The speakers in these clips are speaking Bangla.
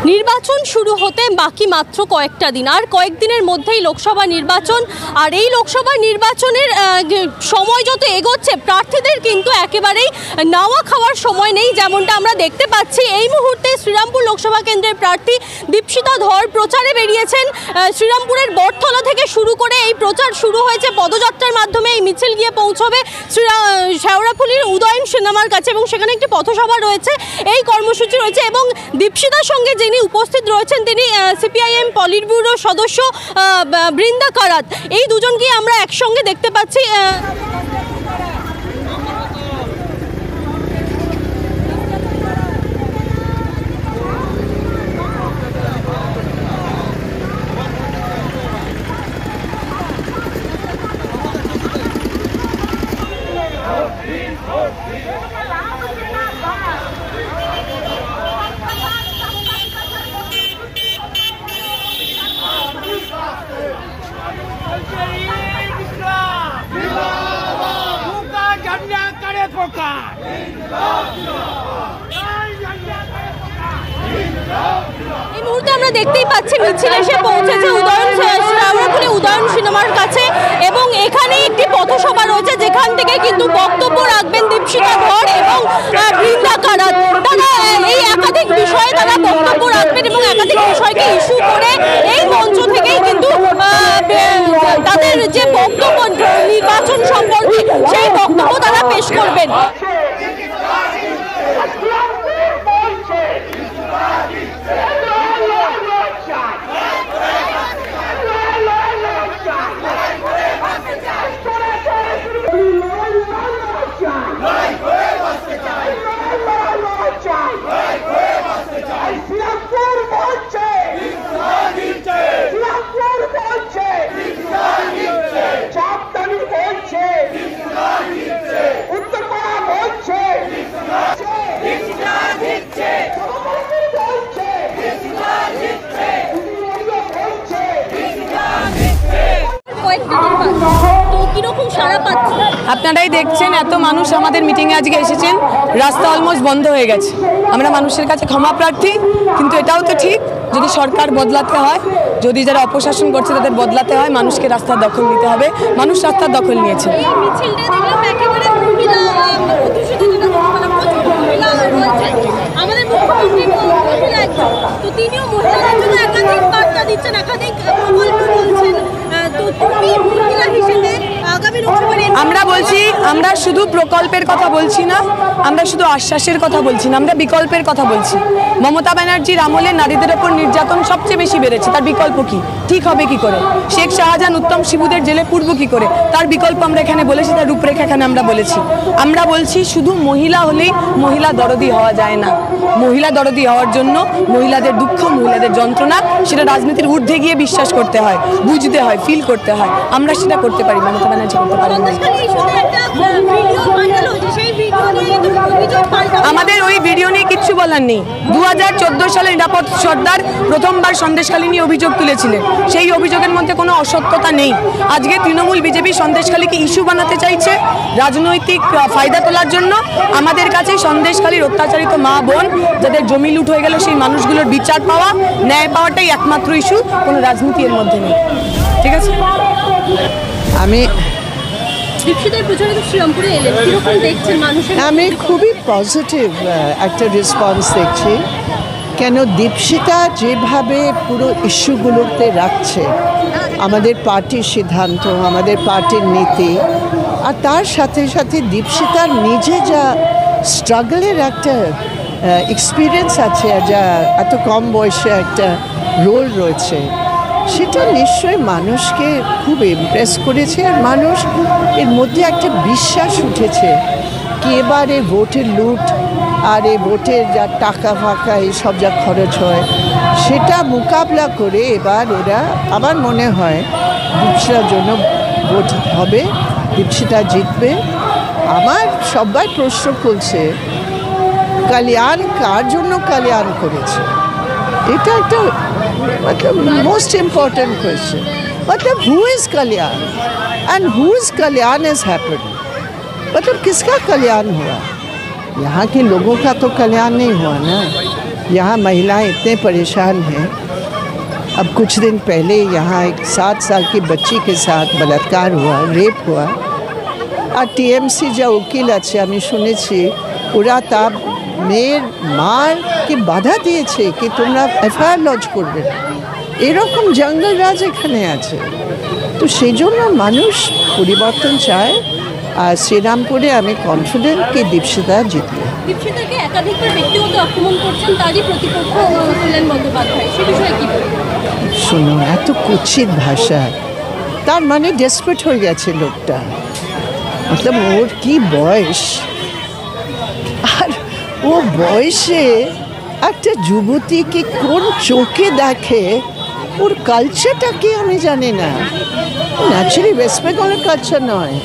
নির্বাচন শুরু হতে বাকি মাত্র কয়েকটা দিন, আর কয়েকদিনের মধ্যেই লোকসভা নির্বাচন। আর এই লোকসভা নির্বাচনের সময় যত এগোচ্ছে প্রার্থীদের কিন্তু একেবারেই নাওয়া খাওয়ার সময় নেই। যেমনটা আমরা দেখতে পাচ্ছি এই মুহূর্তে শ্রীরামপুর লোকসভা কেন্দ্রের প্রার্থী দীপশিতা ধর প্রচারে বেরিয়েছেন। শ্রীরামপুরের বটতলা থেকে শুরু করে এই প্রচার শুরু হয়েছে পদযাত্রার মাধ্যমে। এই মিছিল গিয়ে পৌঁছবে শেওড়াফুলির উদয়ন সিনেমার কাছে এবং সেখানে একটি পথসভা রয়েছে, এই কর্মসূচি রয়েছে। এবং দীপশিতার সঙ্গে যিনি উপস্থিত রয়েছেন তিনি সিপিআইএম পলিট ব্যুরো সদস্য বৃন্দা কারাত। এই দুজনকেই আমরা একসঙ্গে দেখতে পাচ্ছি। এই মুহূর্তে আমরা দেখতেই পাচ্ছি মিছিল এসে পৌঁছেছে উদয়ন সিনেমার কাছে এবং এখানে একটি পথসভা রয়েছে যেখান থেকে কিন্তু বক্তব্য রাখবেন দীপশিতা ধর এবং বৃন্দা কারাত। তারা এই একাধিক বিষয়ে তারা বক্তব্য রাখবেন এবং একাধিক বিষয়কে ইস্যু করে এই মঞ্চ থেকেই কিন্তু তাদের যে বক্তব্য নির্বাচন সম্পর্কে সেই বক্তব্য তারা পেশ করবেন। আপনারাই দেখছেন এত মানুষ আমাদের মিটিংয়ে আজকে এসেছেন, রাস্তা অলমোস্ট বন্ধ হয়ে গেছে। আমরা মানুষের কাছে ক্ষমা প্রার্থী, কিন্তু এটাও তো ঠিক যদি সরকার বদলাতে হয়, যদি যারা অপশাসন করছে তাদের বদলাতে হয়, মানুষকে রাস্তার দখল নিতে হবে। মানুষ রাস্তার দখল নিয়েছে। আমরা বলছি, আমরা শুধু প্রকল্পের কথা বলছি না, আমরা শুধু আশ্বাসের কথা বলছি না, আমরা বিকল্পের কথা বলছি। মমতা ব্যানার্জির আমলে নারীদের ওপর নির্যাতন সবচেয়ে বেশি বেড়েছে, তার বিকল্প কি? ঠিক হবে কি করে? শেখ শাহজাহান উত্তম শিবুদের জেলে পূর্ব কি করে? তার বিকল্প আমরা এখানে বলেছি, তার রূপরেখা এখানে আমরা বলেছি। আমরা বলছি শুধু মহিলা হলেই মহিলা দরদি হওয়া যায় না। মহিলা দরদি হওয়ার জন্য মহিলাদের দুঃখ, মহিলাদের যন্ত্রণা সেটা রাজনীতির ঊর্ধ্বে গিয়ে বিশ্বাস করতে হয়, বুঝতে হয়, ফিল করতে হয়। আমরা সেটা করতে পারি, মমতা ব্যানার্জি করতে পারি না। আমাদের ওই ভিডিও নিয়ে কিচ্ছু বলার নেই। 2014 সালে নিরাপদ সর্দার প্রথমবার সন্দেশখালী নিয়ে অভিযোগ তুলেছিলেন, সেই অভিযোগের মধ্যে কোনো অসত্যতা নেই। আজকে তৃণমূল বিজেপি সন্দেশখালীকে ইস্যু বানাতে চাইছে রাজনৈতিক ফায়দা তোলার জন্য। আমাদের কাছে সন্দেশখালীর অত্যাচারিত মা বোন যাদের জমি লুট হয়ে গেল সেই মানুষগুলোর বিচার পাওয়া, ন্যায় পাওয়াটাই একমাত্র ইস্যু, কোনো রাজনীতি এর মধ্যে নেই। ঠিক আছে, আমি খুবই পজিটিভ একটা রেসপন্স দেখছি। কেন দীপশিতা যেভাবে পুরো ইস্যুগুলোতে রাখছে, আমাদের পার্টির সিদ্ধান্ত, আমাদের পার্টির নীতি, আর তার সাথে সাথে দীপশিতার নিজে যা স্ট্রাগলের একটা এক্সপিরিয়েন্স আছে, যা এত কম বয়সে একটা রোল রয়েছে, সেটা নিশ্চয়ই মানুষকে খুব ইমপ্রেস করেছে। আর মানুষ এর মধ্যে একটা বিশ্বাস উঠেছে কি এবারে ভোটের লুট আর এই ভোটের যা টাকা ফাঁকা এইসব যা খরচ হয় সেটা মোকাবিলা করে এবার এরা, আমার মনে হয় দীপশিতার জন্য ভোট হবে, দীপশিতা জিতবে। আমার সবাই প্রশ্ন করছে কল্যাণ কার জন্য কল্যাণ করেছে, এটা একটা most important question. मतलब who is Kalyan and whose Kalyan has happened? मतलब किसका कल्याण हुआ? यहाँ के लोगों का तो कल्याण नहीं हुआ ना। यहाँ महिलाएं इतने परेशान हैं। अब कुछ दिन पहले यहाँ एक 7 साल की बच्ची के साथ बलात्कार हुआ, रेप हुआ। আর টিএমসি যা উকিল আছে আমি শুনেছি ওরা তার মেয়ের মাকে বাধা দিয়েছে কি তোমরা এফআইআর লজ করবে, এরকম জঙ্গল রাজ এখানে আছে। তো সেই জন্য মানুষ পরিবর্তন চায়। আর শ্রীরামপুরে আমি কনফিডেন্ট কি দীপশিতা জিতবে। দীপশিতাকে একাধিকবার ব্যক্তিগত আক্রমণ করছেন তারই প্রতিপক্ষ কল্যাণ বন্দ্যোপাধ্যায়, সে বিষয়ে কি বলবেন? শোনো, এত কুৎসিত ভাষা, তার মানে ডেসপারেট হয়ে গেছে লোকটা। মতলব ওর কি বয়স, আর ও বয়সে একটা যুবতীকে কোন চোখে দেখে, ওর কালচারটা কি আমি জানি না। ন্যাচারালি ওয়েস্ট বেঙ্গলের কালচার নয়,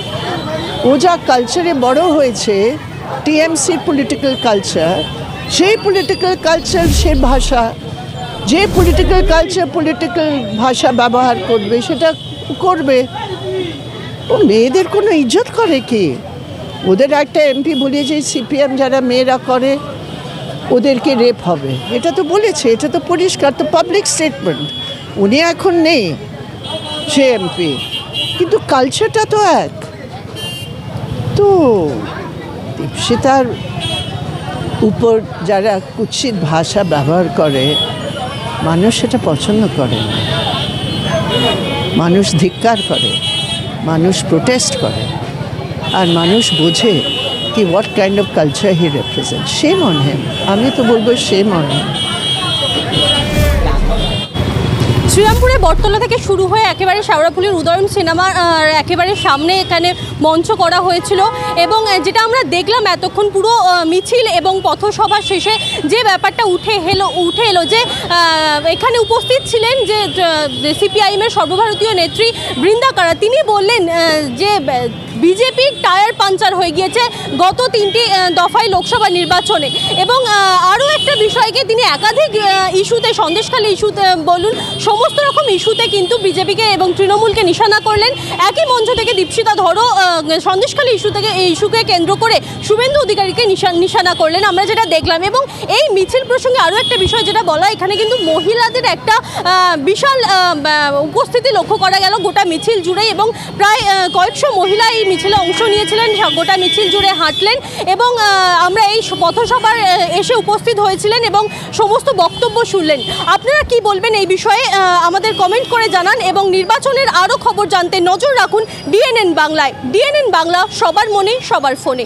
ও যা কালচারে বড় হয়েছে টিএমসি পলিটিক্যাল কালচার, সেই পলিটিক্যাল কালচার সে ভাষা, যে পলিটিক্যাল কালচার পলিটিক্যাল ভাষা ব্যবহার করবে সেটা করবে। ও মেয়েদের কোনো ইজ্জত করে কি? ওদের একটা এমপি বলেছে সিপিএম যারা মেয়েরা করে ওদেরকে রেপ হবে, এটা তো বলেছে, এটা তো পরিষ্কার, তো পাবলিক স্টেটমেন্ট। উনি এখন নেই সে এমপি, কিন্তু কালচারটা তো এক। তো দীপশিতার উপর যারা কুৎসিত ভাষা ব্যবহার করে মানুষ সেটা পছন্দ করে না, মানুষ ধিক্কার করে, মানুষ প্রোটেস্ট করে, আর মানুষ বোঝে কি what kind of culture he represent. Same on him, আমি তো বলবো সেম অন হিম। শ্রীরামপুরে বটতলা থেকে শুরু হয়ে একেবারে শেওড়াফুলির উদয়ন সিনেমার একেবারে সামনে এখানে মঞ্চ করা হয়েছিল, এবং যেটা আমরা দেখলাম এতক্ষণ পুরো মিছিল এবং পথসভা শেষে যে ব্যাপারটা উঠে এলো যে এখানে উপস্থিত ছিলেন যে সিপিআইএমের সর্বভারতীয় নেত্রী বৃন্দা কারা, তিনি বললেন যে বিজেপির টায়ার পাঞ্চার হয়ে গিয়েছে গত 3টি দফায় লোকসভা নির্বাচনে, এবং আরও একটা বিষয়কে তিনি একাধিক ইস্যুতে, সন্দেশখালী ইস্যুতে বলুন, সমস্ত রকম ইস্যুতে কিন্তু বিজেপিকে এবং তৃণমূলকে নিশানা করলেন। একই মঞ্চ থেকে দীপশিতা ধরো সন্দেশখালী ইস্যুকে কেন্দ্র করে শুভেন্দু অধিকারীকে নিশানা করলেন, আমরা যেটা দেখলাম। এবং এই মিছিল প্রসঙ্গে আরও একটা বিষয় যেটা বলা, এখানে কিন্তু মহিলাদের একটা বিশাল উপস্থিতি লক্ষ্য করা গেল গোটা মিছিল জুড়ে, এবং প্রায় কয়েকশো মহিলা এই মিছিলে অংশ নিয়েছিলেন, গোটা মিছিল জুড়ে হাঁটলেন, এবং আমরা এই পথসভার এসে উপস্থিত হয়েছিলেন এবং সমস্ত বক্তব্য শুনলেন। আপনারা কি বলবেন এই বিষয়ে আমাদের কমেন্ট করে জানান, এবং নির্বাচনের আরও খবর জানতে নজর রাখুন ডিএনএন বাংলায়। ডিএনএন বাংলা, সবার মনে সবার ফোনে।